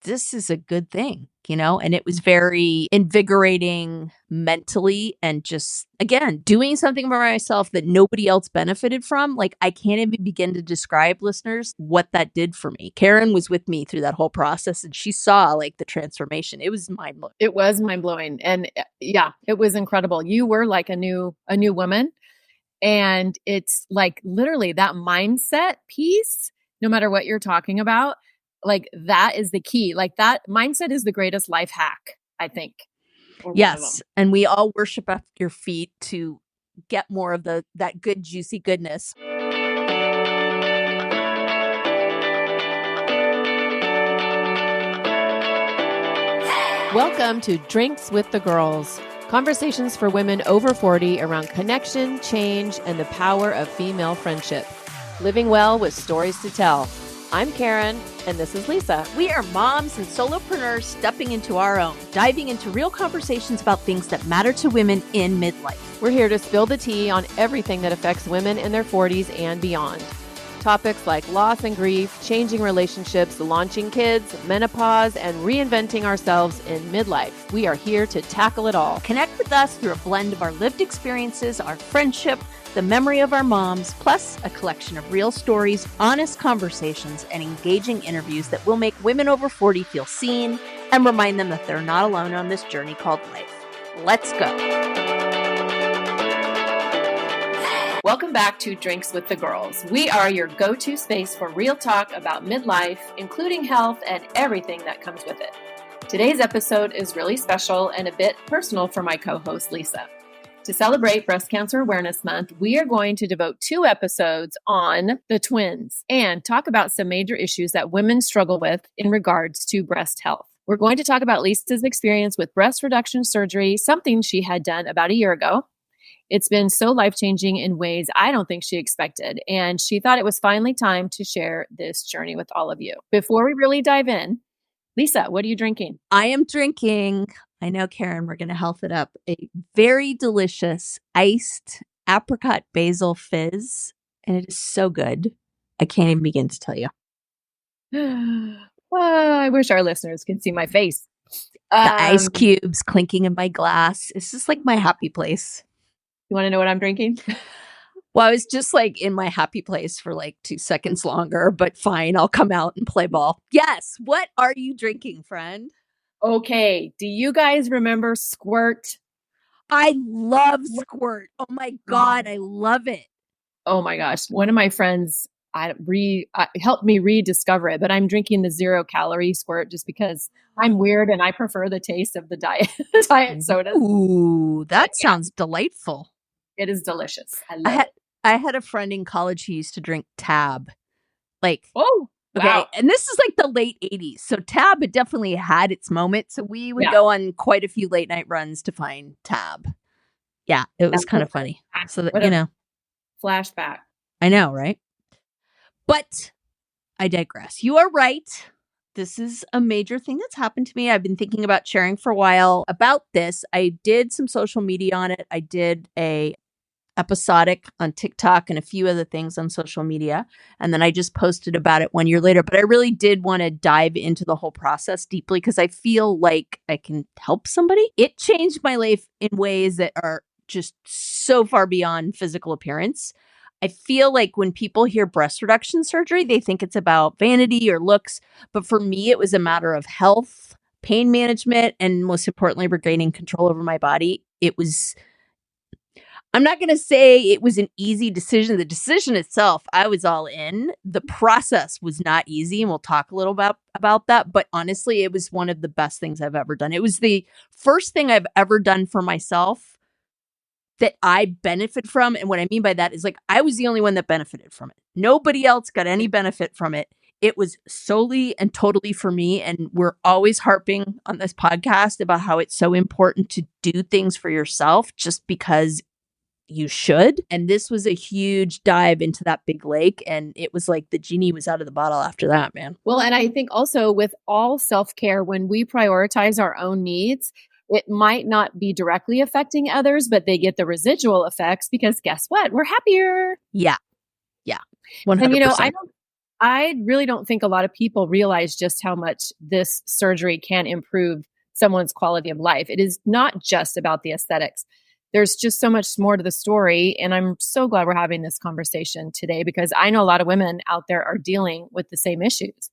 this is a good thing, and it was very invigorating mentally and just, again, doing something for myself that nobody else benefited from. Like, I can't even begin to describe, listeners, what that did for me. Karen was with me through that whole process and she saw like the transformation. It was mind blowing. It was mind blowing. And yeah, it was incredible. You were like a new woman. And it's like literally that mindset piece, no matter what you're talking about, like that is the key. Like that mindset is the greatest life hack, I think. Yes. And we all worship at your feet to get more of that good, juicy goodness. Welcome to Drinks with the Girls. Conversations for women over 40 around connection, change, and the power of female friendship. Living well with stories to tell. I'm Karen, and this is Lisa. We are moms and solopreneurs stepping into our own, diving into real conversations about things that matter to women in midlife. We're here to spill the tea on everything that affects women in their 40s and beyond. Topics like loss and grief, changing relationships, launching kids, menopause, and reinventing ourselves in midlife. We are here to tackle it all. Connect with us through a blend of our lived experiences, our friendship, the memory of our moms, plus a collection of real stories, honest conversations, and engaging interviews that will make women over 40 feel seen and remind them that they're not alone on this journey called life. Let's go. Welcome back to Drinks with the Girls. We are your go-to space for real talk about midlife, including health and everything that comes with it. Today's episode is really special and a bit personal for my co-host, Lisa. To celebrate Breast Cancer Awareness Month, we are going to devote 2 episodes on the twins and talk about some major issues that women struggle with in regards to breast health. We're going to talk about Lisa's experience with breast reduction surgery, something she had done about a year ago. It's been so life-changing in ways I don't think she expected, and she thought it was finally time to share this journey with all of you. Before we really dive in, Lisa, what are you drinking? I am drinking, I know, Karen, we're going to health it up, a very delicious iced apricot basil fizz, and it is so good. I can't even begin to tell you. I wish our listeners could see my face. The ice cubes clinking in my glass. It's just like my happy place. You want to know what I'm drinking? Well, I was just like in my happy place for like 2 seconds longer, but fine, I'll come out and play ball. Yes. What are you drinking, friend? Okay. Do you guys remember Squirt? I love Squirt. Oh my God, I love it. Oh my gosh. One of my friends helped me rediscover it, but I'm drinking the 0-calorie Squirt just because I'm weird and I prefer the taste of the diet sodas. Ooh, that sounds delightful. It is delicious. I had a friend in college who used to drink Tab. Like, oh, okay. Wow. And this is like the late 80s. So Tab had definitely had its moment. So we would go on quite a few late night runs to find Tab. Yeah, it was kind of funny. So that, flashback. I know, right? But I digress. You are right. This is a major thing that's happened to me. I've been thinking about sharing for a while about this. I did some social media on it. I did a episodic on TikTok and a few other things on social media. And then I just posted about it 1 year later. But I really did want to dive into the whole process deeply because I feel like I can help somebody. It changed my life in ways that are just so far beyond physical appearance. I feel like when people hear breast reduction surgery, they think it's about vanity or looks. But for me, it was a matter of health, pain management, and most importantly, regaining control over my body. I'm not going to say it was an easy decision. The decision itself, I was all in. The process was not easy, and we'll talk a little about that. But honestly, it was one of the best things I've ever done. It was the first thing I've ever done for myself that I benefit from. And what I mean by that is like, I was the only one that benefited from it. Nobody else got any benefit from it. It was solely and totally for me. And we're always harping on this podcast about how it's so important to do things for yourself just because you should. And this was a huge dive into that big lake. And it was like the genie was out of the bottle after that, man. Well, and I think also with all self-care, when we prioritize our own needs, it might not be directly affecting others, but they get the residual effects because guess what? We're happier. Yeah. 100%. And I really don't think a lot of people realize just how much this surgery can improve someone's quality of life. It is not just about the aesthetics. There's just so much more to the story. And I'm so glad we're having this conversation today because I know a lot of women out there are dealing with the same issues.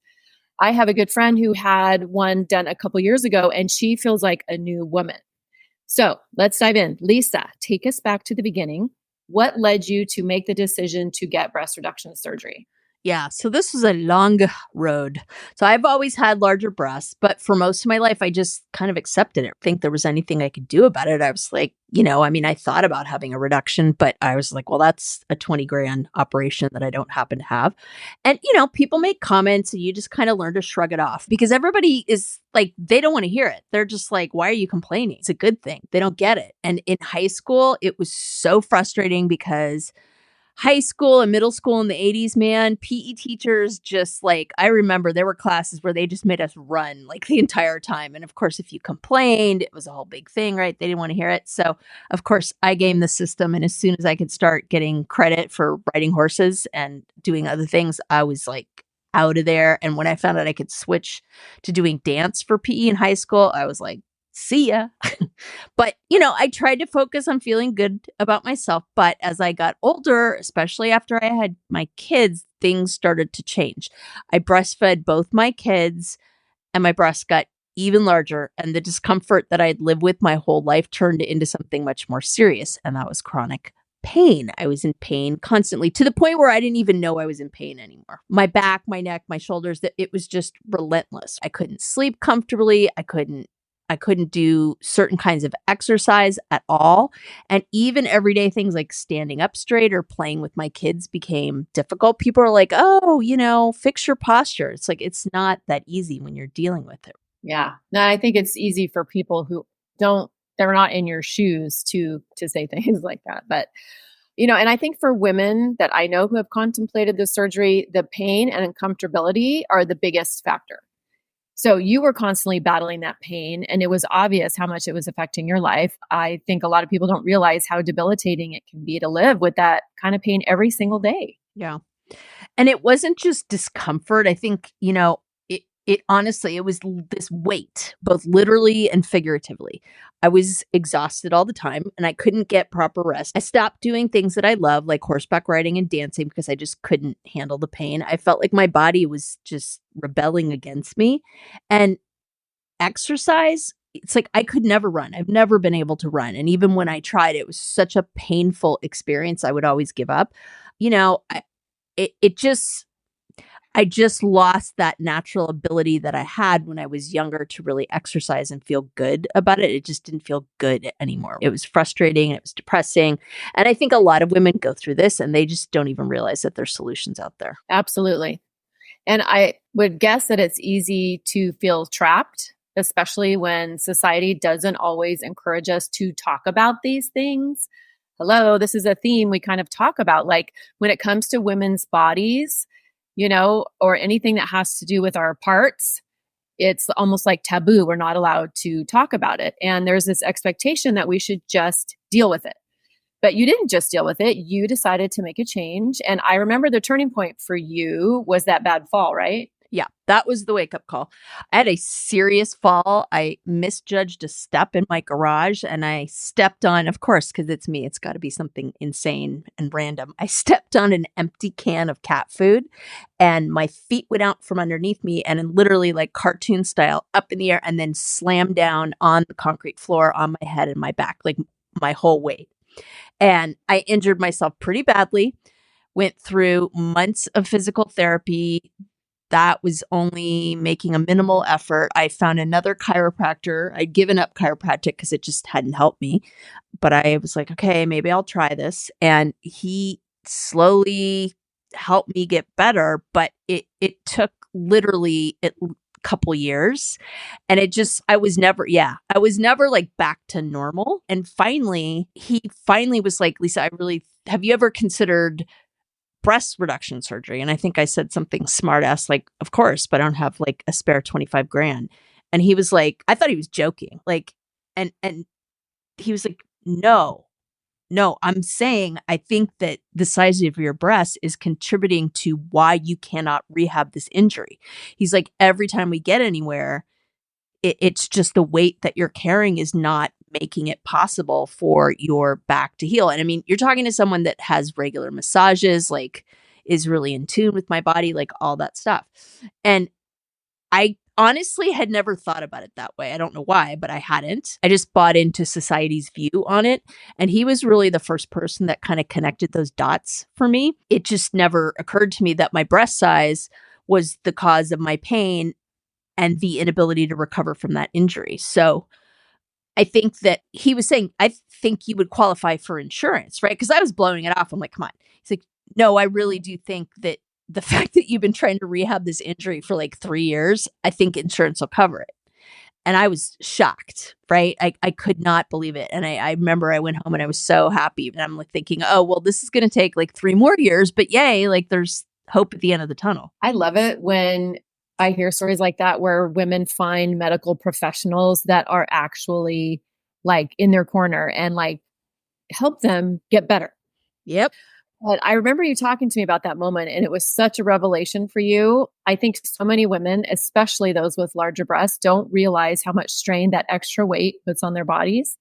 I have a good friend who had one done a couple years ago, and she feels like a new woman. So let's dive in. Lisa, take us back to the beginning. What led you to make the decision to get breast reduction surgery? Yeah, so this was a long road. So I've always had larger breasts, but for most of my life, I just kind of accepted it. Think there was anything I could do about it. I was like, I mean, I thought about having a reduction, but I was like, well, that's a 20 grand operation that I don't happen to have. And, people make comments and you just kind of learn to shrug it off because everybody is like, they don't want to hear it. They're just like, why are you complaining? It's a good thing. They don't get it. And in high school, it was so frustrating because high school and middle school in the 80s, man, PE teachers just like, I remember there were classes where they just made us run like the entire time. And of course, if you complained, it was a whole big thing, right? They didn't want to hear it. So, of course, I gamed the system. And as soon as I could start getting credit for riding horses and doing other things, I was like out of there. And when I found out I could switch to doing dance for PE in high school, I was like, see ya. But, I tried to focus on feeling good about myself. But as I got older, especially after I had my kids, things started to change. I breastfed both my kids and my breasts got even larger. And the discomfort that I'd lived with my whole life turned into something much more serious. And that was chronic pain. I was in pain constantly to the point where I didn't even know I was in pain anymore. My back, my neck, my shoulders, that it was just relentless. I couldn't sleep comfortably. I couldn't do certain kinds of exercise at all. And even everyday things like standing up straight or playing with my kids became difficult. People are like, oh, fix your posture. It's like, it's not that easy when you're dealing with it. Yeah. No, I think it's easy for people who they're not in your shoes to say things like that. But, and I think for women that I know who have contemplated the surgery, the pain and uncomfortability are the biggest factor. So you were constantly battling that pain, and it was obvious how much it was affecting your life. I think a lot of people don't realize how debilitating it can be to live with that kind of pain every single day. Yeah. And it wasn't just discomfort. I think, it honestly, it was this weight, both literally and figuratively. I was exhausted all the time and I couldn't get proper rest. I stopped doing things that I love, like horseback riding and dancing, because I just couldn't handle the pain. I felt like my body was just rebelling against me. And exercise, it's like I could never run. I've never been able to run. And even when I tried, it was such a painful experience. I would always give up. It just I just lost that natural ability that I had when I was younger to really exercise and feel good about it. It just didn't feel good anymore. It was frustrating. It was depressing. And I think a lot of women go through this and they just don't even realize that there's solutions out there. Absolutely. And I would guess that it's easy to feel trapped, especially when society doesn't always encourage us to talk about these things. Hello, this is a theme we kind of talk about. Like when it comes to women's bodies, or anything that has to do with our parts, it's almost like taboo. We're not allowed to talk about it. And there's this expectation that we should just deal with it. But you didn't just deal with it. You decided to make a change. And I remember the turning point for you was that bad fall, right? Yeah, that was the wake-up call. I had a serious fall. I misjudged a step in my garage and I stepped on, of course, because it's me, it's got to be something insane and random. I stepped on an empty can of cat food and my feet went out from underneath me and literally like cartoon style up in the air and then slammed down on the concrete floor on my head and my back, like my whole weight. And I injured myself pretty badly, went through months of physical therapy. That was only making a minimal effort. I found another chiropractor. I'd given up chiropractic because it just hadn't helped me. But I was like, okay, maybe I'll try this. And he slowly helped me get better. But it took literally a couple years. And I was never like back to normal. And he finally was like, Lisa, have you ever considered breast reduction surgery? And I think I said something smart ass like, of course, but I don't have like a spare 25 grand. And he was like, I thought he was joking. Like, and he was like, no, no, I'm saying I think that the size of your breast is contributing to why you cannot rehab this injury. He's like, every time we get anywhere, it's just the weight that you're carrying is not making it possible for your back to heal. And I mean, you're talking to someone that has regular massages, like is really in tune with my body, like all that stuff. And I honestly had never thought about it that way. I don't know why, but I hadn't. I just bought into society's view on it. And he was really the first person that kind of connected those dots for me. It just never occurred to me that my breast size was the cause of my pain and the inability to recover from that injury. So I think that he was saying, I think you would qualify for insurance, right? Because I was blowing it off. I'm like, come on. He's like, no, I really do think that the fact that you've been trying to rehab this injury for like 3 years, I think insurance will cover it. And I was shocked, right? I could not believe it. And I remember I went home and I was so happy. And I'm like thinking, oh, well, this is going to take like 3 more years, but yay, like there's hope at the end of the tunnel. I love it when I hear stories like that where women find medical professionals that are actually like in their corner and like help them get better. Yep. But I remember you talking to me about that moment, and it was such a revelation for you. I think so many women, especially those with larger breasts, don't realize how much strain that extra weight puts on their bodies.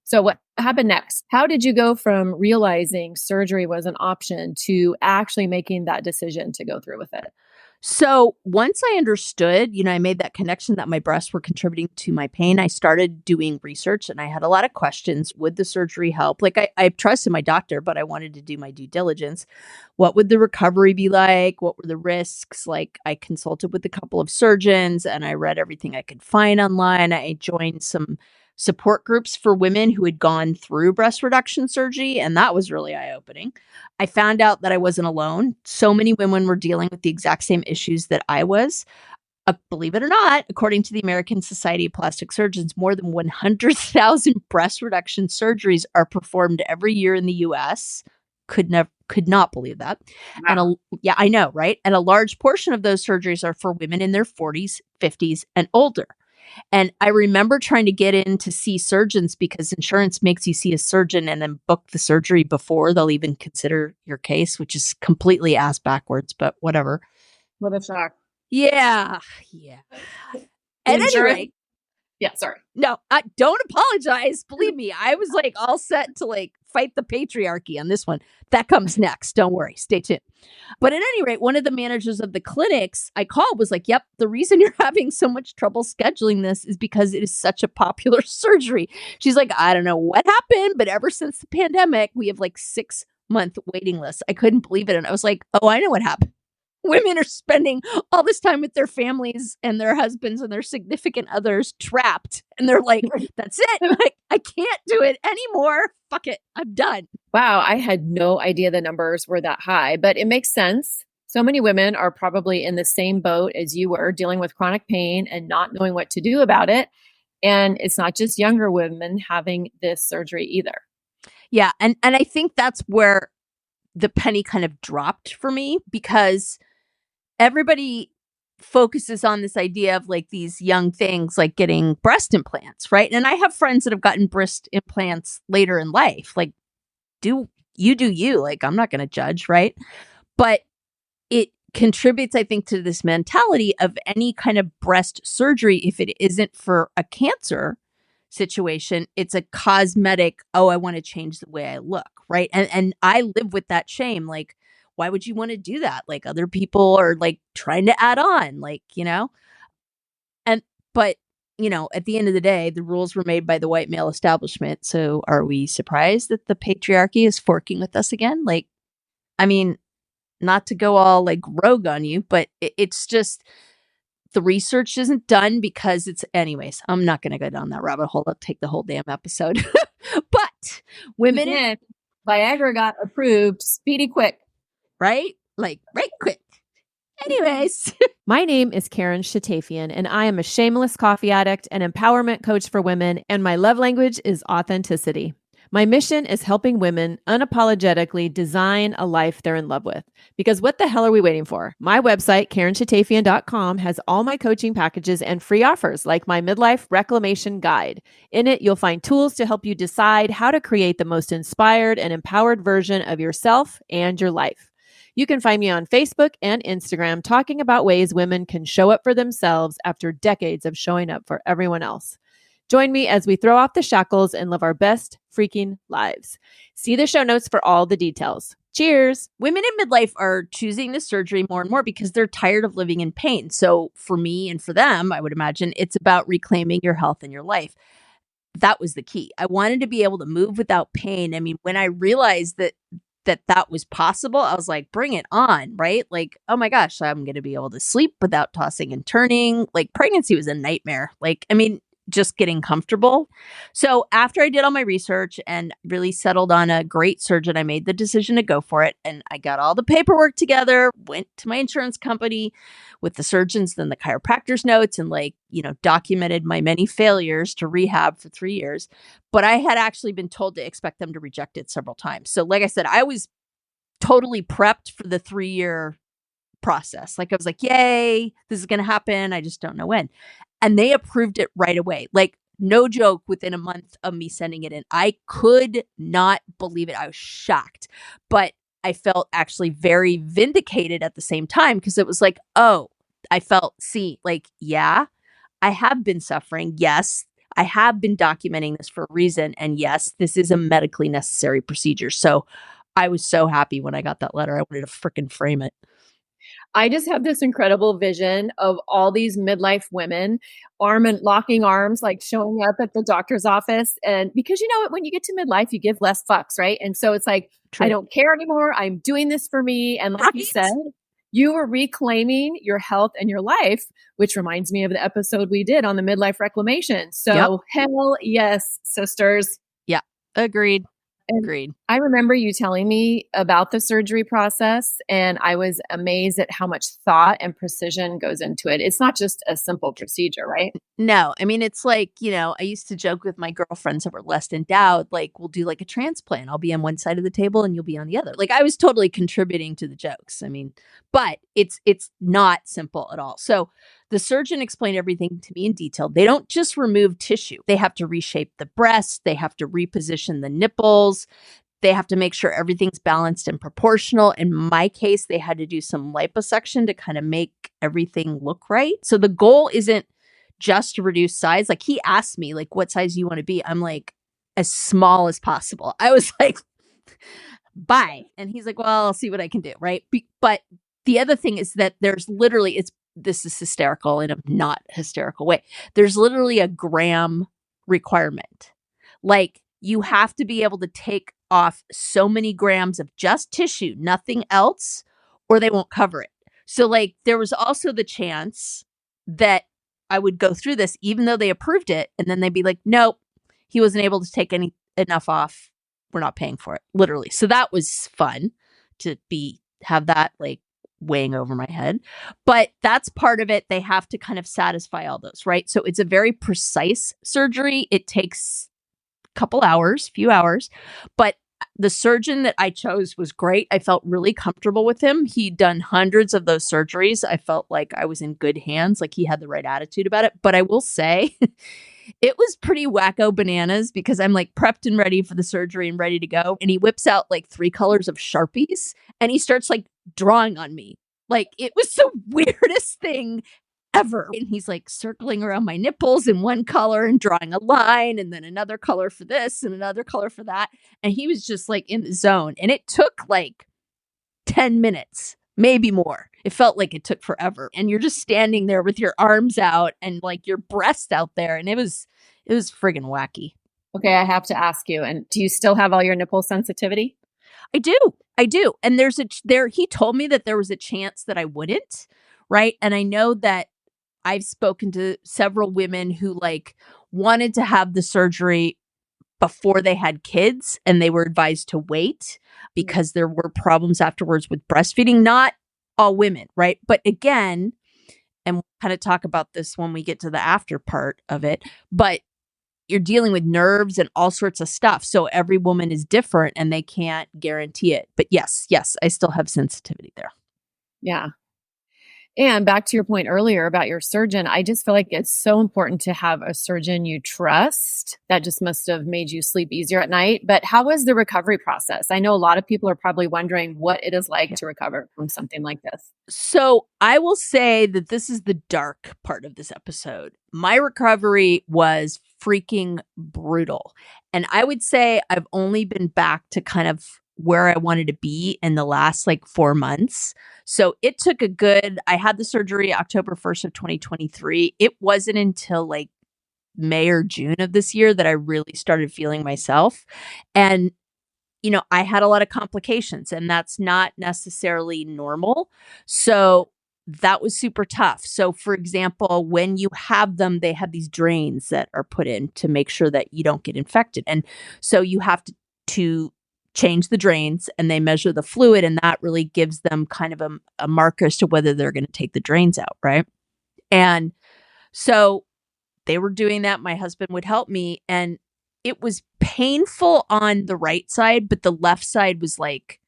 So what happened next? How did you go from realizing surgery was an option to actually making that decision to go through with it? So once I understood, I made that connection that my breasts were contributing to my pain, I started doing research and I had a lot of questions. Would the surgery help? Like I trusted my doctor, but I wanted to do my due diligence. What would the recovery be like? What were the risks? Like I consulted with a couple of surgeons and I read everything I could find online. I joined some support groups for women who had gone through breast reduction surgery, and that was really eye-opening. I found out that I wasn't alone. So many women were dealing with the exact same issues that I was. Believe it or not, according to the American Society of Plastic Surgeons, more than 100,000 breast reduction surgeries are performed every year in the US. Could not believe that. Wow. Yeah, I know, right? And a large portion of those surgeries are for women in their 40s, 50s, and older. And I remember trying to get in to see surgeons because insurance makes you see a surgeon and then book the surgery before they'll even consider your case, which is completely ass backwards, but whatever. What a shock. Yeah. At any rate. Yeah, sorry. No, I don't apologize. Believe me, I was like all set to like fight the patriarchy on this one. That comes next. Don't worry. Stay tuned. But at any rate, one of the managers of the clinics I called was like, yep, the reason you're having so much trouble scheduling this is because it is such a popular surgery. She's like, I don't know what happened, but ever since the pandemic, we have like 6-month waiting lists. I couldn't believe it. And I was like, oh, I know what happened. Women are spending all this time with their families and their husbands and their significant others trapped. And they're like, that's it. Like, I can't do it anymore. Fuck it. I'm done. Wow. I had no idea the numbers were that high, but it makes sense. So many women are probably in the same boat as you were, dealing with chronic pain and not knowing what to do about it. And it's not just younger women having this surgery either. Yeah. And I think that's where the penny kind of dropped for me, because everybody focuses on this idea of like these young things like getting breast implants, right? And I have friends that have gotten breast implants later in life. Like, do you. Like, I'm not going to judge, right? But it contributes, I think, to this mentality of any kind of breast surgery. If it isn't for a cancer situation, it's a cosmetic, oh, I want to change the way I look, right? And I live with that shame. Like, why would you want to do that? Like, other people are like trying to add on, like, but at the end of the day, the rules were made by the white male establishment. So are we surprised that the patriarchy is forking with us again? Like, I mean, not to go all like rogue on you, but it's just the research isn't done because anyways, I'm not going to go down that rabbit hole. I'll take the whole damn episode. But women, Viagra got approved speedy quick. Right? Like, right quick. Anyways. My name is Karen Shatafian, and I am a shameless coffee addict and empowerment coach for women, and my love language is authenticity. My mission is helping women unapologetically design a life they're in love with. Because what the hell are we waiting for? My website, KarenShatafian.com, has all my coaching packages and free offers like my midlife reclamation guide. In it, you'll find tools to help you decide how to create the most inspired and empowered version of yourself and your life. You can find me on Facebook and Instagram talking about ways women can show up for themselves after decades of showing up for everyone else. Join me as we throw off the shackles and live our best freaking lives. See the show notes for all the details. Cheers. Women in midlife are choosing the surgery more and more because they're tired of living in pain. So for me and for them, I would imagine it's about reclaiming your health and your life. That was the key. I wanted to be able to move without pain. I mean, when I realized that was possible, I was like, bring it on, right? Like, oh my gosh, I'm going to be able to sleep without tossing and turning. Like, pregnancy was a nightmare. Like, I mean, just getting comfortable. So after I did all my research and really settled on a great surgeon, I made the decision to go for it. And I got all the paperwork together, went to my insurance company with the surgeons, then the chiropractor's notes, and documented my many failures to rehab for 3 years. But I had actually been told to expect them to reject it several times. So like I said, I was totally prepped for the 3-year process. Like I was like, yay, this is going to happen. I just don't know when. And they approved it right away. Like, no joke, within a month of me sending it in. I could not believe it. I was shocked. But I felt actually very vindicated at the same time because it was like, oh, I felt, yeah, I have been suffering. Yes, I have been documenting this for a reason. And yes, this is a medically necessary procedure. So I was so happy when I got that letter. I wanted to freaking frame it. I just have this incredible vision of all these midlife women locking arms, like showing up at the doctor's office. And because when you get to midlife, you give less fucks, right? And so it's like, True. I don't care anymore. I'm doing this for me. And like you said, you were reclaiming your health and your life, which reminds me of the episode we did on the midlife reclamation. So hell yes, sisters. Yeah, agreed. And agreed. I remember you telling me about the surgery process, and I was amazed at how much thought and precision goes into it. It's not just a simple procedure, right? No, I mean, it's like, I used to joke with my girlfriends that were less endowed, like, we'll do like a transplant. I'll be on one side of the table and you'll be on the other. Like, I was totally contributing to the jokes. I mean, but it's not simple at all. So the surgeon explained everything to me in detail. They don't just remove tissue. They have to reshape the breast. They have to reposition the nipples. They have to make sure everything's balanced and proportional. In my case, they had to do some liposuction to kind of make everything look right. So the goal isn't just to reduce size. Like, he asked me, like, what size you want to be? I'm like, as small as possible. I was like, bye. And he's like, well, I'll see what I can do. Right. But the other thing is that there's literally, this is hysterical in a not hysterical way. There's literally a gram requirement. Like, you have to be able to take off so many grams of just tissue, nothing else, or they won't cover it. So like, there was also the chance that I would go through this, even though they approved it, and then they'd be like, nope, he wasn't able to take enough off. We're not paying for it, literally. So that was fun to have that like weighing over my head. But that's part of it. They have to kind of satisfy all those, right? So it's a very precise surgery. It takes few hours, but the surgeon that I chose was great. I felt really comfortable with him. He'd done hundreds of those surgeries. I felt like I was in good hands, like he had the right attitude about it. But I will say it was pretty wacko bananas because I'm like prepped and ready for the surgery and ready to go. And he whips out like 3 colors of Sharpies and he starts like drawing on me. Like, it was the weirdest thing ever. And he's like circling around my nipples in one color and drawing a line and then another color for this and another color for that. And he was just like in the zone. And it took like 10 minutes, maybe more. It felt like it took forever. And you're just standing there with your arms out and like your breast out there. And it was friggin' wacky. Okay, I have to ask you, and do you still have all your nipple sensitivity? I do. And he told me that there was a chance that I wouldn't, right? And I know that I've spoken to several women who like wanted to have the surgery before they had kids and they were advised to wait because there were problems afterwards with breastfeeding. Not all women, right? But again, and we'll kind of talk about this when we get to the after part of it, but you're dealing with nerves and all sorts of stuff. So every woman is different and they can't guarantee it. But yes, I still have sensitivity there. Yeah. And back to your point earlier about your surgeon, I just feel like it's so important to have a surgeon you trust. That just must have made you sleep easier at night. But how was the recovery process? I know a lot of people are probably wondering what it is like to recover from something like this. So I will say that this is the dark part of this episode. My recovery was freaking brutal. And I would say I've only been back to kind of where I wanted to be in the last like 4 months. So it took I had the surgery October 1st of 2023. It wasn't until like May or June of this year that I really started feeling myself. And I had a lot of complications and that's not necessarily normal. So that was super tough. So for example, when you have them, they have these drains that are put in to make sure that you don't get infected. And so you have to change the drains and they measure the fluid and that really gives them kind of a marker as to whether they're going to take the drains out. Right. And so they were doing that. My husband would help me and it was painful on the right side, but the left side was like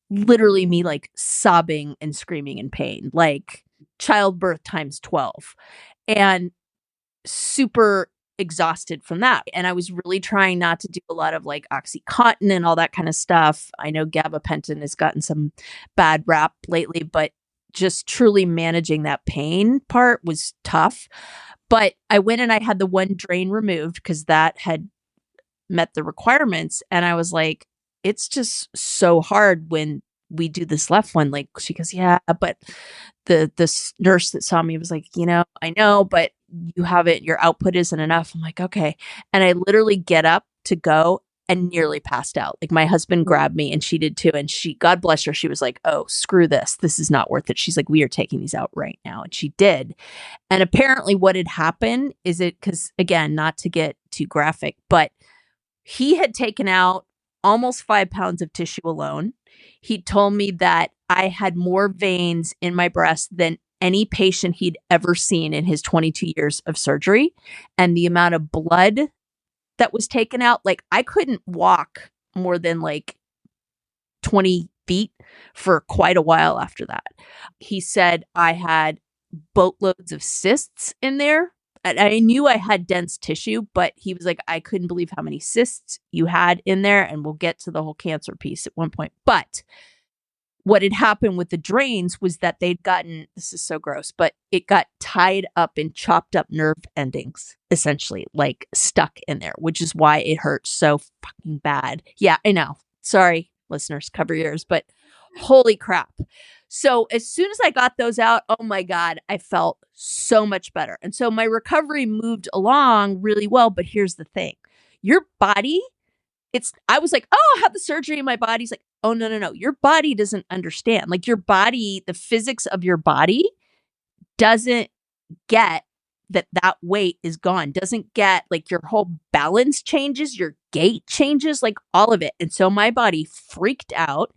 literally me like sobbing and screaming in pain, like childbirth times 12 and super exhausted from that. And I was really trying not to do a lot of like Oxycontin and all that kind of stuff. I know gabapentin has gotten some bad rap lately, but just truly managing that pain part was tough. But I went and I had the one drain removed because that had met the requirements. And I was like, it's just so hard when we do this left one. Like she goes, yeah, but this nurse that saw me was like, I know, but you have it, your output isn't enough. I'm like, okay. And I literally get up to go and nearly passed out. Like my husband grabbed me and she did too. And God bless her, she was like, oh, screw this. This is not worth it. She's like, we are taking these out right now. And she did. And apparently what had happened is because again, not to get too graphic, but he had taken out almost 5 pounds of tissue alone. He told me that I had more veins in my breast than any patient he'd ever seen in his 22 years of surgery. And the amount of blood that was taken out, like I couldn't walk more than like 20 feet for quite a while after that. He said I had boatloads of cysts in there. And I knew I had dense tissue, but he was like, I couldn't believe how many cysts you had in there. And we'll get to the whole cancer piece at one point. But what had happened with the drains was that they'd gotten, this is so gross, but it got tied up in chopped up nerve endings, essentially, like stuck in there, which is why it hurts so fucking bad. Yeah, I know. Sorry, listeners, cover your ears, but holy crap. So as soon as I got those out, oh my God, I felt so much better. And so my recovery moved along really well. But here's the thing. Your body, I was like, oh, I had the surgery and my body's like, oh, no. Your body doesn't understand. Like your body, the physics of your body doesn't get that weight is gone, doesn't get like your whole balance changes, your gait changes, like all of it. And so my body freaked out.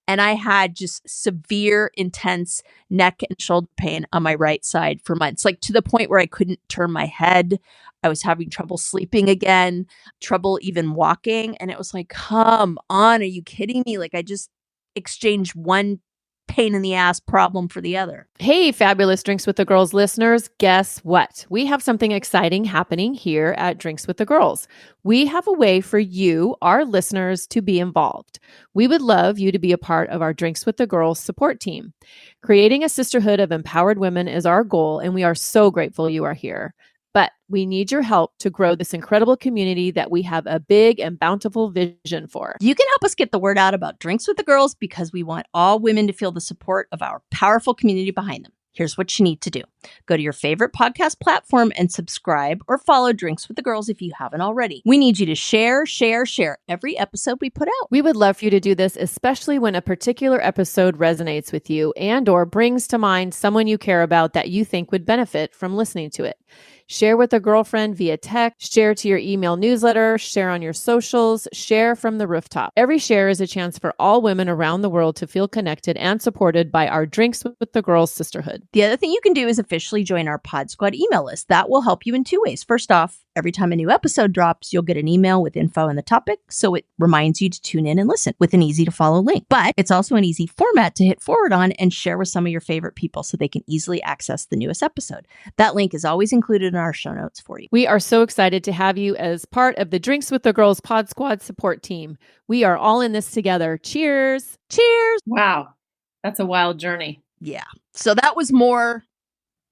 And I had just severe, intense neck and shoulder pain on my right side for months, like to the point where I couldn't turn my head. I was having trouble sleeping again, trouble even walking. And it was like, come on, are you kidding me? Like I just exchanged one pain in the ass problem for the other. Hey, fabulous Drinks with the Girls listeners. Guess what? We have something exciting happening here at Drinks with the Girls. We have a way for you, our listeners, to be involved. We would love you to be a part of our Drinks with the Girls support team. Creating a sisterhood of empowered women is our goal, and we are so grateful you are here. But we need your help to grow this incredible community that we have a big and bountiful vision for. You can help us get the word out about Drinks with the Girls because we want all women to feel the support of our powerful community behind them. Here's what you need to do. Go to your favorite podcast platform and subscribe or follow Drinks with the Girls if you haven't already. We need you to share every episode we put out. We would love for you to do this, especially when a particular episode resonates with you and or brings to mind someone you care about that you think would benefit from listening to it. Share with a girlfriend via text, share to your email newsletter, share on your socials, share from the rooftop. Every share is a chance for all women around the world to feel connected and supported by our Drinks with the Girls sisterhood. The other thing you can do is officially join our Pod Squad email list. That will help you in 2 ways. First off, every time a new episode drops, you'll get an email with info and the topic, so it reminds you to tune in and listen with an easy to follow link. But it's also an easy format to hit forward on and share with some of your favorite people so they can easily access the newest episode. That link is always included in our show notes for you. We are so excited to have you as part of the Drinks with the Girls Pod Squad support team. We are all in this together. Cheers. Cheers. Wow. That's a wild journey. Yeah. So that was more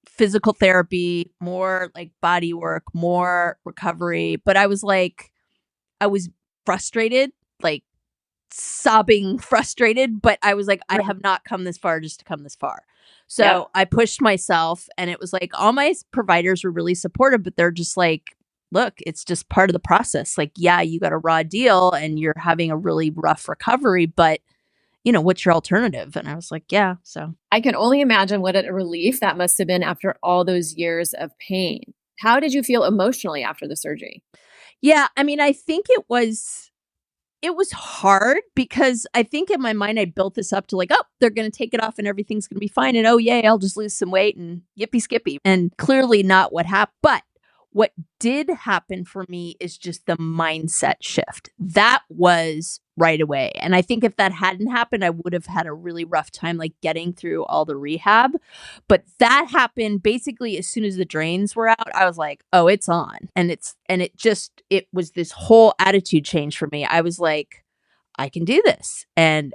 physical therapy, more like body work, more recovery. But I was frustrated, like sobbing frustrated. But I was like, I have not come this far just to come this far. So I pushed myself, and it was like all my providers were really supportive, but they're just like, look, it's just part of the process. Like, yeah, you got a raw deal and you're having a really rough recovery, but what's your alternative? And I was like, yeah. So I can only imagine what a relief that must have been after all those years of pain. How did you feel emotionally after the surgery? Yeah, I mean, I think it was hard because I think in my mind, I built this up to like, oh, they're going to take it off and everything's going to be fine. And oh, yay, I'll just lose some weight and yippee skippy. And clearly not what happened. But what did happen for me is just the mindset shift. That was right away. And I think if that hadn't happened, I would have had a really rough time like getting through all the rehab. But that happened basically as soon as the drains were out. I was like, oh, it's on. And it was this whole attitude change for me. I was like, I can do this. And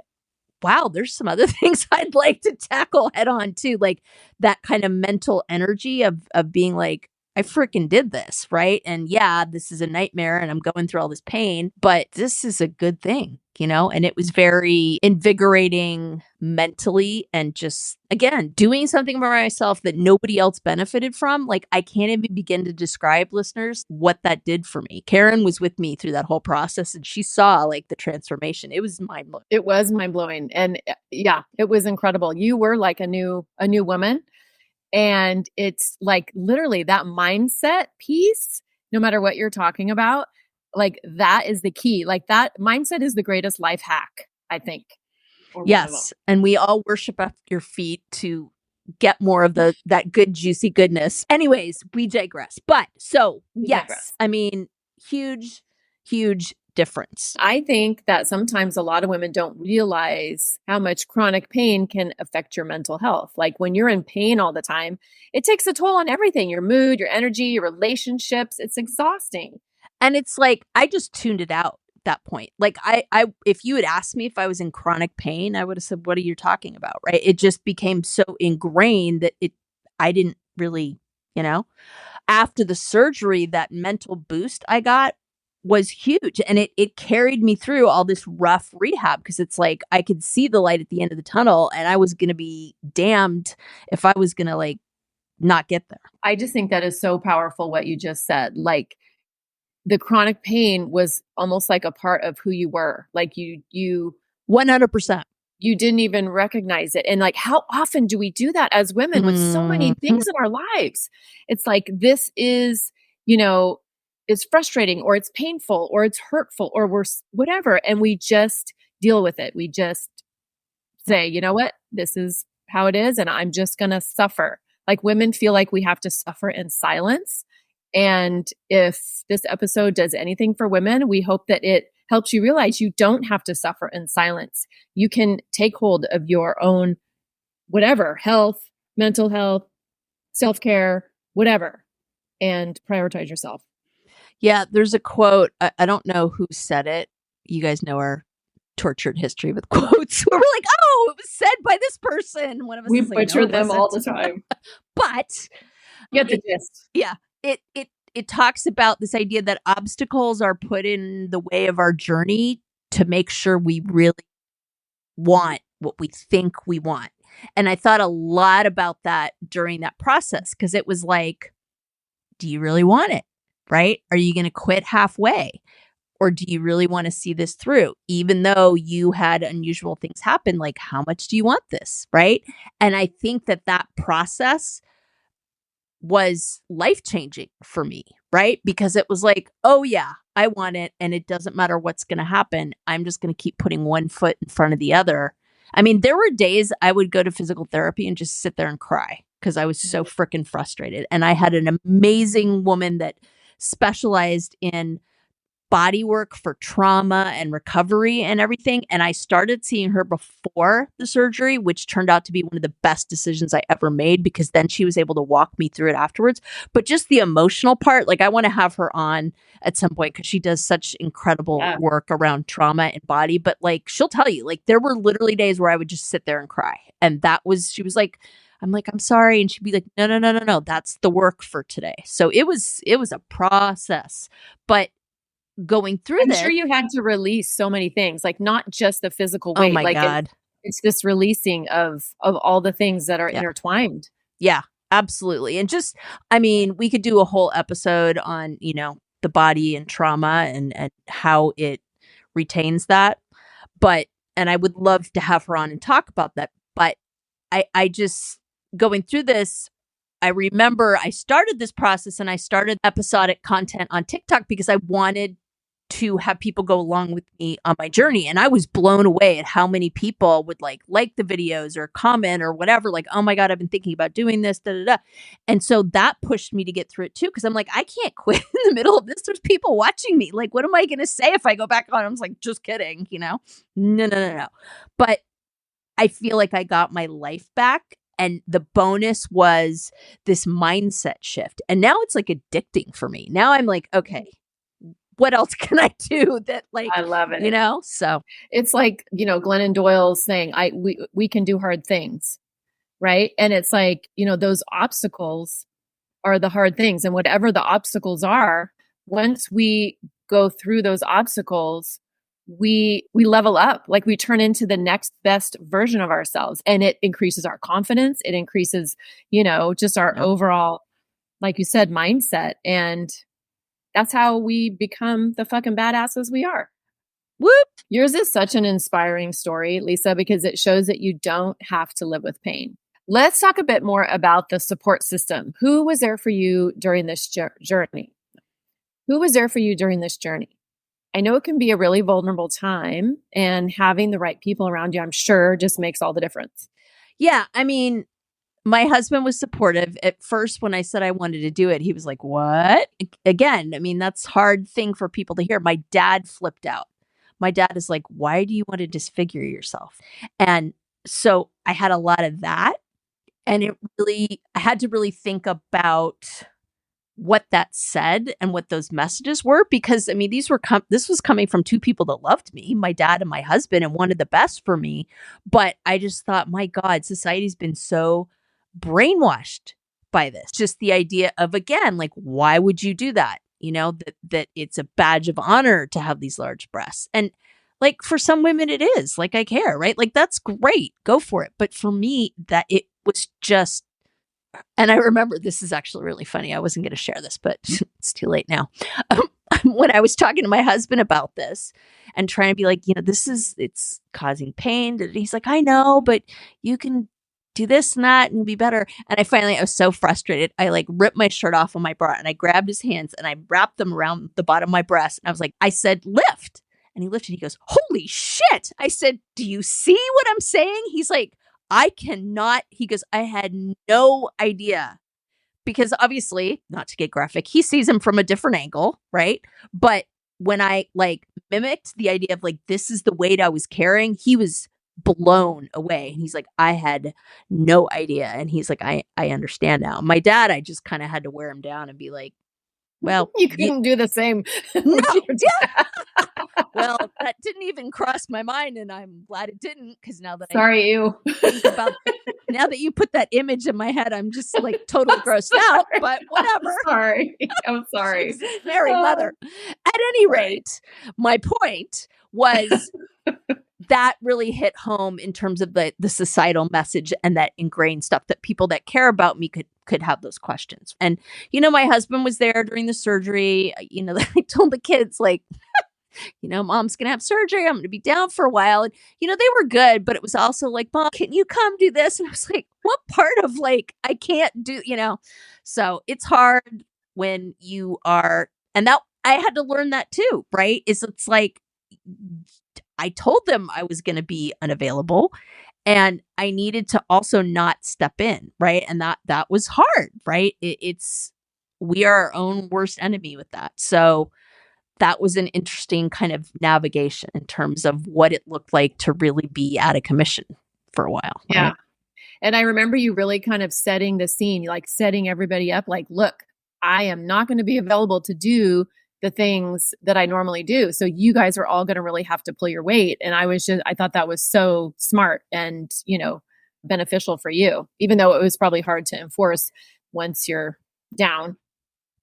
wow, there's some other things I'd like to tackle head on too. Like that kind of mental energy of being like, I freaking did this, right? And yeah, this is a nightmare and I'm going through all this pain, but this is a good thing, and it was very invigorating mentally and just, again, doing something for myself that nobody else benefited from. Like, I can't even begin to describe, listeners, what that did for me. Karen was with me through that whole process and she saw like the transformation. It was mind-blowing. It was mind-blowing. And yeah, it was incredible. You were like a new woman. And it's like literally that mindset piece, no matter what you're talking about, like that is the key. Like that mindset is the greatest life hack, I think. Yes. And we all worship at your feet to get more of that good, juicy goodness. Anyways, we digress. But so, yes, I mean, huge, huge difference. I think that sometimes a lot of women don't realize how much chronic pain can affect your mental health. Like when you're in pain all the time, it takes a toll on everything, your mood, your energy, your relationships. It's exhausting. And it's like, I just tuned it out at that point. Like I if you had asked me if I was in chronic pain, I would have said, what are you talking about? Right. It just became so ingrained that I didn't really, after the surgery, that mental boost I got was huge. And it carried me through all this rough rehab because it's like I could see the light at the end of the tunnel and I was going to be damned if I was going to like not get there. I just think that is so powerful what you just said. Like the chronic pain was almost like a part of who you were. Like you 100%. You didn't even recognize it. And like, how often do we do that as women with so many things in our lives? It's like, this is, it's frustrating or it's painful or it's hurtful or we're whatever. And we just deal with it. We just say, you know what, this is how it is. And I'm just going to suffer. Like women feel like we have to suffer in silence. And if this episode does anything for women, we hope that it helps you realize you don't have to suffer in silence. You can take hold of your own, whatever, health, mental health, self-care, whatever, and prioritize yourself. Yeah, there's a quote. I don't know who said it. You guys know our tortured history with quotes. We're like, oh, it was said by this person. One of us we is butcher like, no, them all the time. But get the gist. Yeah, it talks about this idea that obstacles are put in the way of our journey to make sure we really want what we think we want. And I thought a lot about that during that process because it was like, do you really want it? Right? Are you going to quit halfway? Or do you really want to see this through? Even though you had unusual things happen, like how much do you want this? Right? And I think that process was life-changing for me, right? Because it was like, oh yeah, I want it. And it doesn't matter what's going to happen. I'm just going to keep putting one foot in front of the other. I mean, there were days I would go to physical therapy and just sit there and cry because I was so freaking frustrated. And I had an amazing woman that specialized in body work for trauma and recovery and everything. And I started seeing her before the surgery, which turned out to be one of the best decisions I ever made because then she was able to walk me through it afterwards. But just the emotional part, like I want to have her on at some point because she does such incredible work around trauma and body. But like she'll tell you, like there were literally days where I would just sit there and cry. And she was like, I'm like, I'm sorry. And she'd be like, no, no, no, no, no. That's the work for today. So it was a process. But going through I'm this, sure you had to release so many things, like not just the physical weight. Oh my God. It's this releasing of all the things that are intertwined. Yeah, absolutely. And just, I mean, we could do a whole episode on, the body and trauma and how it retains that. And I would love to have her on and talk about that. But I just, going through this, I remember I started this process and I started episodic content on TikTok because I wanted to have people go along with me on my journey. And I was blown away at how many people would like the videos or comment or whatever, like, oh my God, I've been thinking about doing this, da, da, da. And so that pushed me to get through it too. Cause I'm like, I can't quit in the middle of this. There's people watching me. Like, what am I going to say if I go back on? I was like, just kidding, No, no, no, no. But I feel like I got my life back. And the bonus was this mindset shift. And now it's like addicting for me. Now I'm like, okay, what else can I do that like, I love it. So it's like, Glennon Doyle's saying, we can do hard things. Right. And it's like, those obstacles are the hard things. And whatever the obstacles are, once we go through those obstacles, we level up, like we turn into the next best version of ourselves, and it increases our confidence. It increases, just our overall, like you said, mindset. And that's how we become the fucking badasses we are. Whoop. Yours is such an inspiring story, Lisa, because it shows that you don't have to live with pain. Let's talk a bit more about the support system. Who was there for you during this journey? Who was there for you during this journey? I know it can be a really vulnerable time, and having the right people around you, I'm sure, just makes all the difference. Yeah. I mean, my husband was supportive at first. When I said I wanted to do it, he was like, what? Again, I mean, that's a hard thing for people to hear. My dad flipped out. My dad is like, why do you want to disfigure yourself? And so I had a lot of that. And I had to really think about what that said and what those messages were, because I mean, this was coming from two people that loved me, my dad and my husband, and wanted the best for me. But I just thought, my God, society's been so brainwashed by this. Just the idea of, again, like, why would you do that? That it's a badge of honor to have these large breasts. And like for some women it is, like, I care, right? Like, that's great. Go for it. But for me, that it was just, and I remember, this is actually really funny. I wasn't going to share this, but it's too late now. When I was talking to my husband about this and trying to be like, it's causing pain. He's like, I know, but you can do this and that and it'll be better. And I was so frustrated. I like ripped my shirt off on my bra and I grabbed his hands and I wrapped them around the bottom of my breast. And I said, lift. And he lifted. He goes, holy shit. I said, do you see what I'm saying? He's like, I cannot. He goes, I had no idea, because obviously, not to get graphic, he sees him from a different angle, right? But when I like mimicked the idea of like, this is the weight I was carrying, he was blown away. And he's like, I had no idea. And he's like, I understand now. My dad, I just kind of had to wear him down and be like, well, you couldn't do the same. No, yeah. Well, that didn't even cross my mind, and I'm glad it didn't, because now that now that you put that image in my head, I'm just like totally grossed out. But whatever. I'm sorry. Mary mother. At any rate, my point was that really hit home in terms of the societal message and that ingrained stuff, that people that care about me could have those questions. And my husband was there during the surgery. I told the kids, like, mom's gonna have surgery, I'm gonna be down for a while. And they were good, but it was also like, Mom, can you come do this? And I was like, what part of like I can't do, so it's hard when you are, and that I had to learn that too, right? It's like, I told them I was going to be unavailable, and I needed to also not step in, right? And that was hard, right? It's we are our own worst enemy with that. So that was an interesting kind of navigation in terms of what it looked like to really be out of commission for a while. Yeah. Right? And I remember you really kind of setting the scene, like setting everybody up like, look, I am not going to be available to do the things that I normally do. So you guys are all going to really have to pull your weight. And I thought that was so smart and, beneficial for you, even though it was probably hard to enforce once you're down.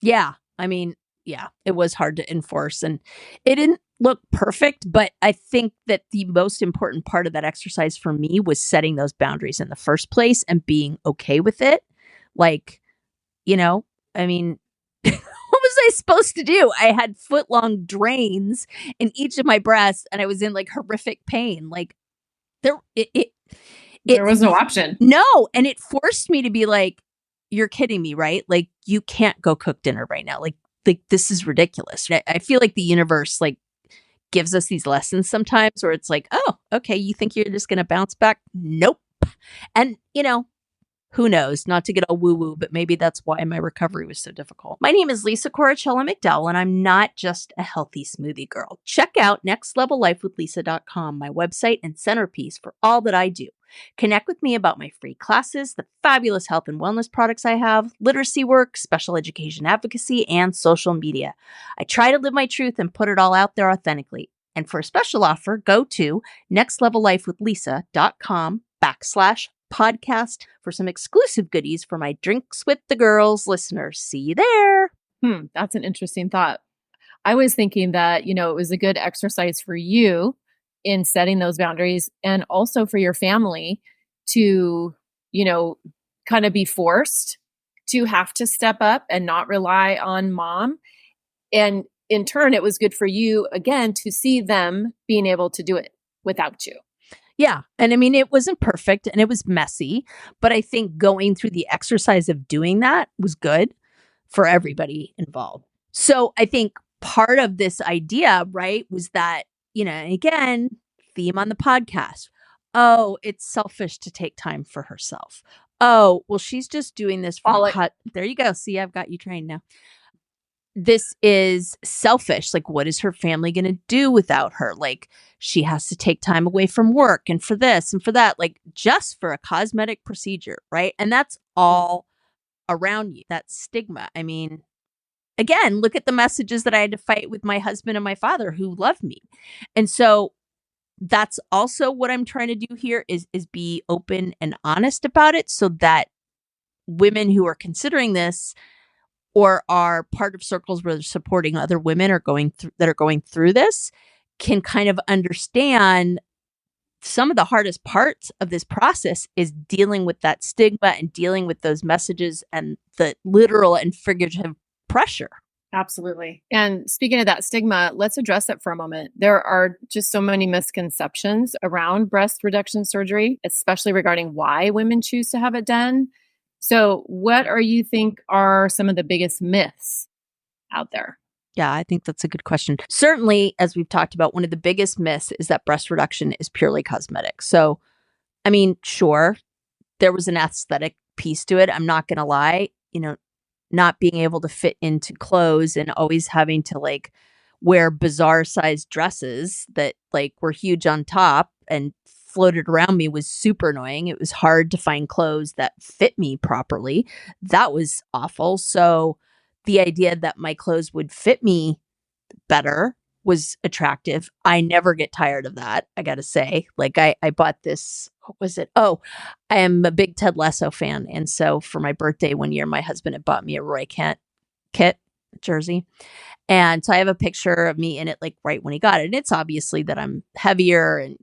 Yeah. I mean, yeah, it was hard to enforce and it didn't look perfect, but I think that the most important part of that exercise for me was setting those boundaries in the first place and being okay with it. Like, I mean, what was I supposed to do? I had foot-long drains in each of my breasts and I was in like horrific pain. Like there was no option. No, and it forced me to be like, you're kidding me, right? Like you can't go cook dinner right now. Like this is ridiculous. I feel like the universe like gives us these lessons sometimes where it's like, oh, okay, you think you're just going to bounce back? Nope. And, who knows, not to get all woo woo, but maybe that's why my recovery was so difficult. My name is Lisa Corachella McDowell, and I'm not just a healthy smoothie girl. Check out nextlevellifewithlisa.com, my website and centerpiece for all that I do. Connect with me about my free classes, the fabulous health and wellness products I have, literacy work, special education advocacy, and social media. I try to live my truth and put it all out there authentically. And for a special offer, go to nextlevellifewithlisa.com/podcast for some exclusive goodies for my Drinks with the Girls listeners. See you there. That's an interesting thought. I was thinking that, it was a good exercise for you in setting those boundaries and also for your family to, kind of be forced to have to step up and not rely on mom. And in turn, it was good for you, again, to see them being able to do it without you. Yeah. And I mean, it wasn't perfect and it was messy, but I think going through the exercise of doing that was good for everybody involved. So I think part of this idea, right, was that, again, theme on the podcast. Oh, it's selfish to take time for herself. Oh, well, she's just doing this for there you go. See, I've got you trained now. This is selfish. Like, what is her family going to do without her? Like, she has to take time away from work and for this and for that, like just for a cosmetic procedure, right? And that's all around you, that stigma. I mean, again, look at the messages that I had to fight with my husband and my father who love me. And so that's also what I'm trying to do here is be open and honest about it so that women who are considering this or are part of circles where they're supporting other women are going through this can kind of understand some of the hardest parts of this process is dealing with that stigma and dealing with those messages and the literal and figurative pressure. Absolutely. And speaking of that stigma, let's address it for a moment. There are just so many misconceptions around breast reduction surgery, especially regarding why women choose to have it done. So what you think are some of the biggest myths out there? Yeah, I think that's a good question. Certainly, as we've talked about, one of the biggest myths is that breast reduction is purely cosmetic. So, I mean, sure, there was an aesthetic piece to it. I'm not going to lie, not being able to fit into clothes and always having to like wear bizarre sized dresses that like were huge on top and floated around me was super annoying. It was hard to find clothes that fit me properly. That was awful. So the idea that my clothes would fit me better was attractive. I never get tired of that, I gotta say. Like I bought this, what was it? Oh, I am a big Ted Lasso fan. And so for my birthday one year, my husband had bought me a Roy Kent kit jersey. And so I have a picture of me in it like right when he got it. And it's obviously that I'm heavier and,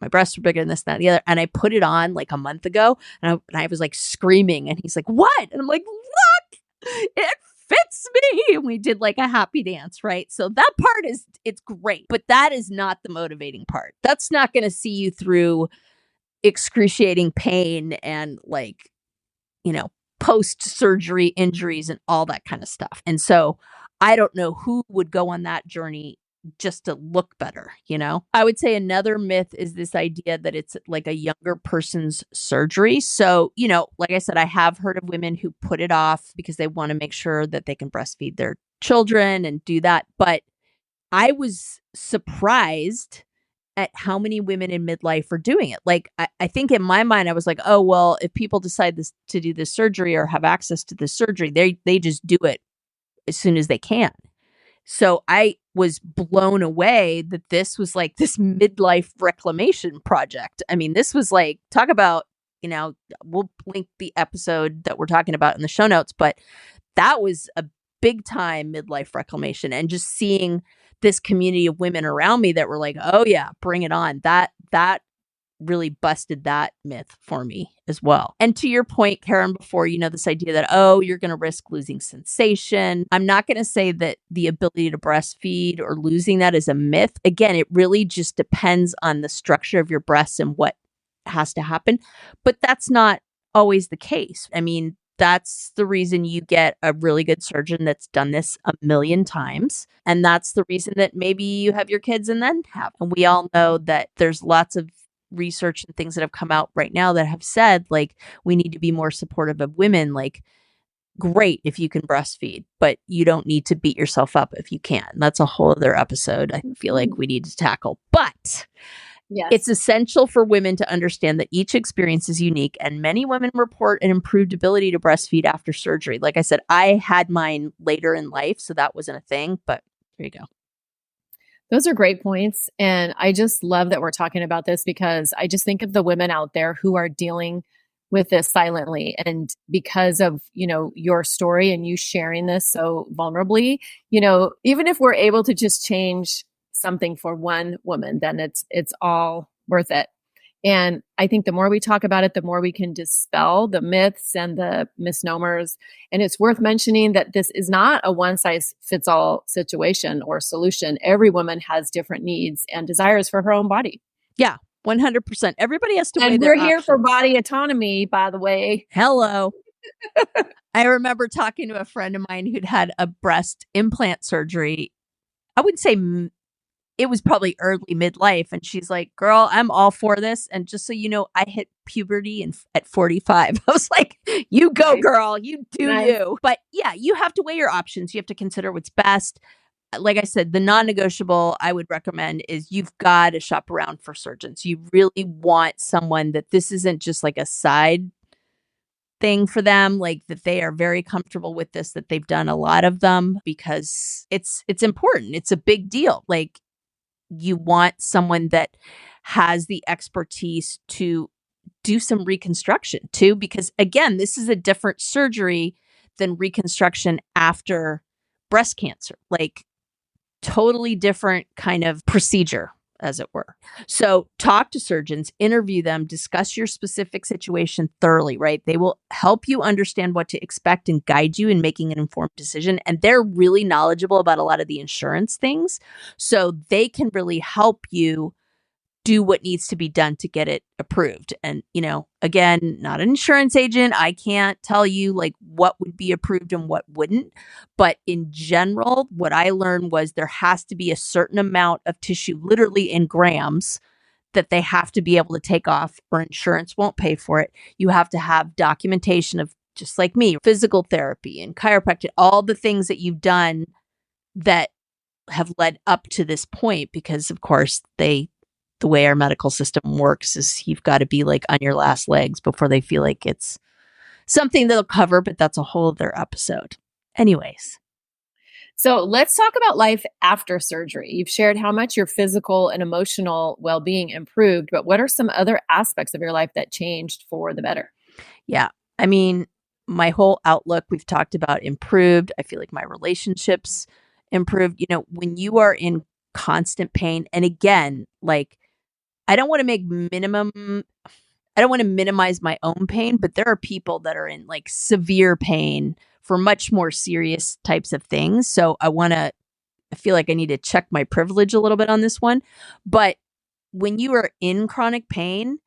my breasts were bigger than this, that, and the other. And I put it on like a month ago and I was like screaming and he's like, what? And I'm like, look, it fits me. And we did like a happy dance, right? So that part it's great, but that is not the motivating part. That's not going to see you through excruciating pain and like, post-surgery injuries and all that kind of stuff. And so I don't know who would go on that journey just to look better, you know? I would say another myth is this idea that it's like a younger person's surgery. So, you know, like I said, I have heard of women who put it off because they want to make sure that they can breastfeed their children and do that. But I was surprised at how many women in midlife are doing it. Like, I think in my mind, I was like, oh, well, if people decide to do this surgery or have access to this surgery, they just do it as soon as they can. So I was blown away that this was like this midlife reclamation project. I mean, this was like, talk about, you know, we'll link the episode that we're talking about in the show notes, but that was a big time midlife reclamation, and just seeing this community of women around me that were like, oh yeah, bring it on. That really busted that myth for me as well. And to your point, Karen, before, you know, this idea that, oh, you're going to risk losing sensation. I'm not going to say that the ability to breastfeed or losing that is a myth. Again, it really just depends on the structure of your breasts and what has to happen. But that's not always the case. I mean, that's the reason you get a really good surgeon that's done this a million times. And that's the reason that maybe you have your kids and then have. And we all know that there's lots of research and things that have come out right now that have said, like, we need to be more supportive of women. Like, great if you can breastfeed, but you don't need to beat yourself up if you can. That's a whole other episode I feel like we need to tackle. But Yes. it's essential for women to understand that each experience is unique, and many women report an improved ability to breastfeed after surgery. Like I said, I had mine later in life, so that wasn't a thing, but there you go. Those are great points. And I just love that we're talking about this, because I just think of the women out there who are dealing with this silently. And because of, you know, your story and you sharing this so vulnerably, you know, even if we're able to just change something for one woman, then it's all worth it. And I think the more we talk about it, the more we can dispel the myths and the misnomers. And it's worth mentioning that this is not a one size fits all situation or solution. Every woman has different needs and desires for her own body. Yeah, 100%. Everybody has to weigh And their we're here for options. body autonomy, by the way. Hello. I remember talking to a friend of mine who'd had a breast implant surgery. I would say it was probably early midlife. And she's like, girl, I'm all for this. And just so you know, I hit puberty at 45. I was like, you go, Nice. girl, you do Nice. you. But yeah, you have to weigh your options. You have to consider what's best. Like I said, the non-negotiable I would recommend is you've got to shop around for surgeons. You really want someone that this isn't just like a side thing for them, like that they are very comfortable with this, that they've done a lot of them, because it's important. It's a big deal. Like, you want someone that has the expertise to do some reconstruction too, because again, this is a different surgery than reconstruction after breast cancer. Like, totally different kind of procedure, as it were. So talk to surgeons, interview them, discuss your specific situation thoroughly, right? They will help you understand what to expect and guide you in making an informed decision. And they're really knowledgeable about a lot of the insurance things. So they can really help you do what needs to be done to get it approved. And, you know, again, not an insurance agent. I can't tell you like what would be approved and what wouldn't. But in general, what I learned was there has to be a certain amount of tissue, literally in grams, that they have to be able to take off, or insurance won't pay for it. You have to have documentation of, just like me, physical therapy and chiropractic, all the things that you've done that have led up to this point, because of course the way our medical system works is you've got to be like on your last legs before they feel like it's something they'll cover, but that's a whole other episode. Anyways. So let's talk about life after surgery. You've shared how much your physical and emotional well-being improved, but what are some other aspects of your life that changed for the better? Yeah. I mean, my whole outlook, we've talked about, improved. I feel like my relationships improved. You know, when you are in constant pain, and again, like, I don't want to minimize my own pain, but there are people that are in like severe pain for much more serious types of things. So I feel like I need to check my privilege a little bit on this one. But when you are in chronic pain,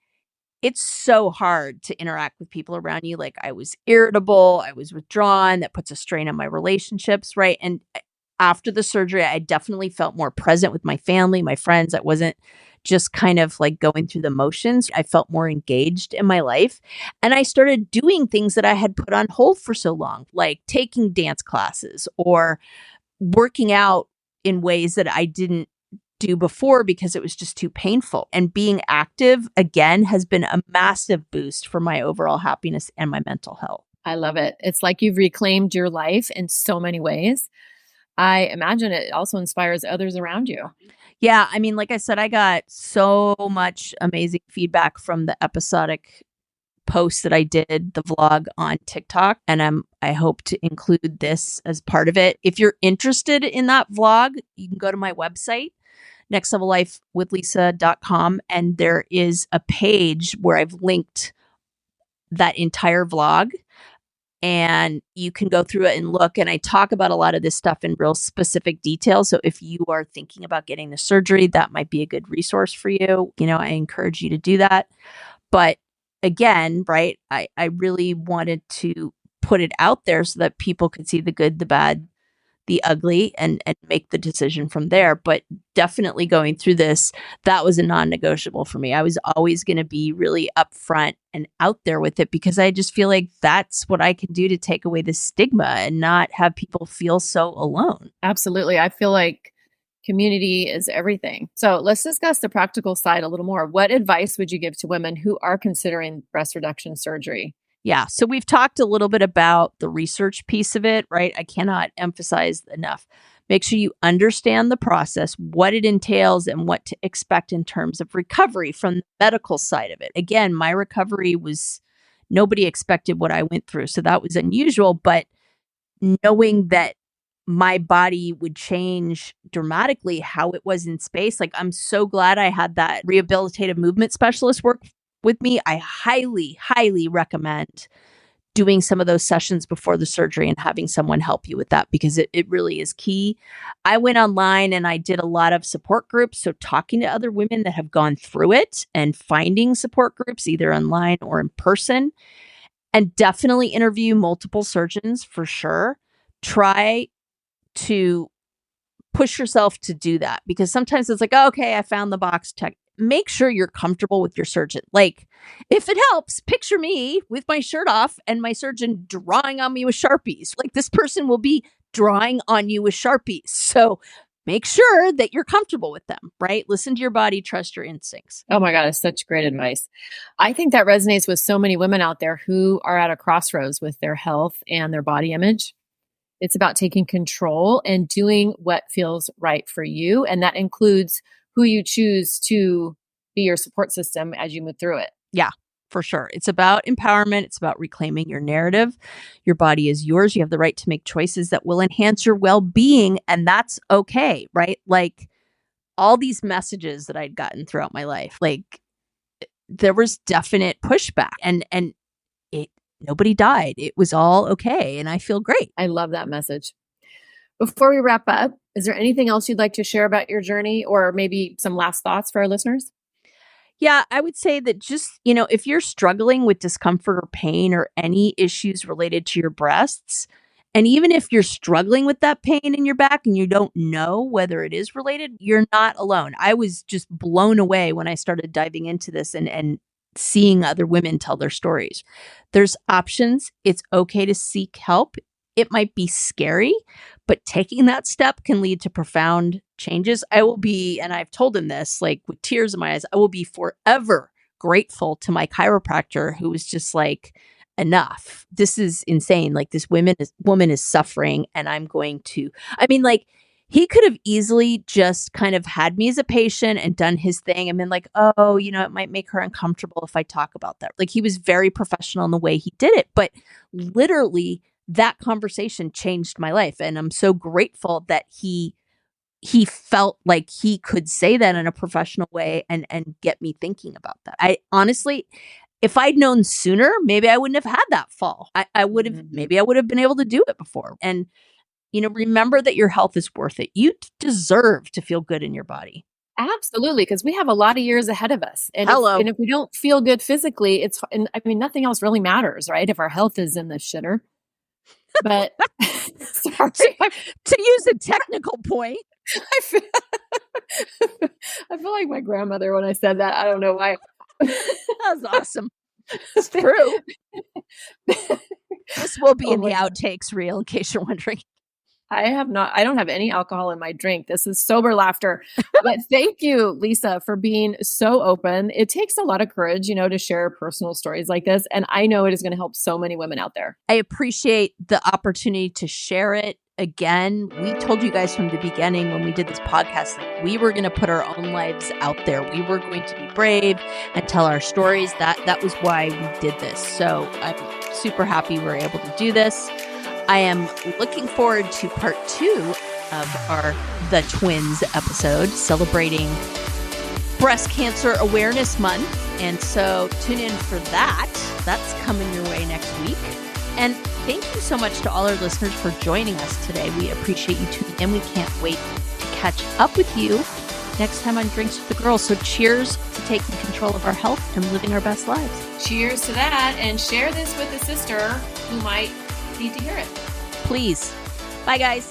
it's so hard to interact with people around you. Like, I was irritable, I was withdrawn. That puts a strain on my relationships, right? And after the surgery, I definitely felt more present with my family, my friends. I wasn't just kind of like going through the motions. I felt more engaged in my life. And I started doing things that I had put on hold for so long, like taking dance classes or working out in ways that I didn't do before because it was just too painful. And being active again has been a massive boost for my overall happiness and my mental health. I love it. It's like you've reclaimed your life in so many ways. I imagine it also inspires others around you. Yeah, I mean, like I said, I got so much amazing feedback from the episodic post that I did, the vlog on TikTok, and I hope to include this as part of it. If you're interested in that vlog, you can go to my website, nextlevellifewithlisa.com, and there is a page where I've linked that entire vlog, and you can go through it and look, and I talk about a lot of this stuff in real specific detail. So if you are thinking about getting the surgery, that might be a good resource for you. I encourage you to do that. But again, right, I really wanted to put it out there so that people could see the good, the bad, the ugly, and make the decision from there. But definitely going through this, that was a non-negotiable for me. I was always going to be really upfront and out there with it because I just feel like that's what I can do to take away the stigma and not have people feel so alone. Absolutely. I feel like community is everything. So let's discuss the practical side a little more. What advice would you give to women who are considering breast reduction surgery? Yeah. So we've talked a little bit about the research piece of it, right? I cannot emphasize enough. Make sure you understand the process, what it entails, and what to expect in terms of recovery from the medical side of it. Again, my recovery was nobody expected what I went through. So that was unusual. But knowing that my body would change dramatically how it was in space, like I'm so glad I had that rehabilitative movement specialist work with me. I highly, highly recommend doing some of those sessions before the surgery and having someone help you with that because it really is key. I went online and I did a lot of support groups. So talking to other women that have gone through it and finding support groups either online or in person, and definitely interview multiple surgeons for sure. Try to push yourself to do that because sometimes it's like, oh, okay, I found the box check. Make sure you're comfortable with your surgeon. Like, if it helps, picture me with my shirt off and my surgeon drawing on me with Sharpies. Like, this person will be drawing on you with Sharpies. So make sure that you're comfortable with them, right? Listen to your body, trust your instincts. Oh my God, it's such great advice. I think that resonates with so many women out there who are at a crossroads with their health and their body image. It's about taking control and doing what feels right for you. And that includes who you choose to be your support system as you move through it. Yeah, for sure. It's about empowerment. It's about reclaiming your narrative. Your body is yours. You have the right to make choices that will enhance your well-being. And that's okay, right? Like all these messages that I'd gotten throughout my life, like there was definite pushback and nobody died. It was all okay. And I feel great. I love that message. Before we wrap up, is there anything else you'd like to share about your journey or maybe some last thoughts for our listeners? Yeah, I would say that just, if you're struggling with discomfort or pain or any issues related to your breasts, and even if you're struggling with that pain in your back and you don't know whether it is related, you're not alone. I was just blown away when I started diving into this and seeing other women tell their stories. There's options. It's okay to seek help. It might be scary, but taking that step can lead to profound changes. I will be, and I've told him this, like with tears in my eyes, I will be forever grateful to my chiropractor who was just like, enough. This is insane. Like this woman is suffering and I'm going to, like he could have easily just kind of had me as a patient and done his thing and been like, oh, it might make her uncomfortable if I talk about that. Like he was very professional in the way he did it, but literally that conversation changed my life. And I'm so grateful that he felt like he could say that in a professional way and get me thinking about that. I honestly, if I'd known sooner, maybe I wouldn't have had that fall. I would have, maybe I would have been able to do it before. And, remember that your health is worth it. You deserve to feel good in your body. Absolutely, because we have a lot of years ahead of us. And Hello. If we don't feel good physically, nothing else really matters, right? If our health is in the shitter. But sorry. To use a technical point. I feel like my grandmother when I said that. I don't know why. That was awesome. It's true. This will be in the outtakes reel, in case you're wondering. I don't have any alcohol in my drink. This is sober laughter. But thank you, Lisa, for being so open. It takes a lot of courage, to share personal stories like this. And I know it is going to help so many women out there. I appreciate the opportunity to share it. Again, we told you guys from the beginning when we did this podcast that we were going to put our own lives out there. We were going to be brave and tell our stories. That was why we did this. So I'm super happy we're able to do this. I am looking forward to part 2 of the twins episode celebrating Breast Cancer Awareness Month. And so tune in for that. That's coming your way next week. And thank you so much to all our listeners for joining us today. We appreciate you tuning in. We can't wait to catch up with you next time on Drinks with the Girls. So cheers to taking control of our health and living our best lives. Cheers to that. And share this with a sister who might need to hear it. Please. Bye, guys.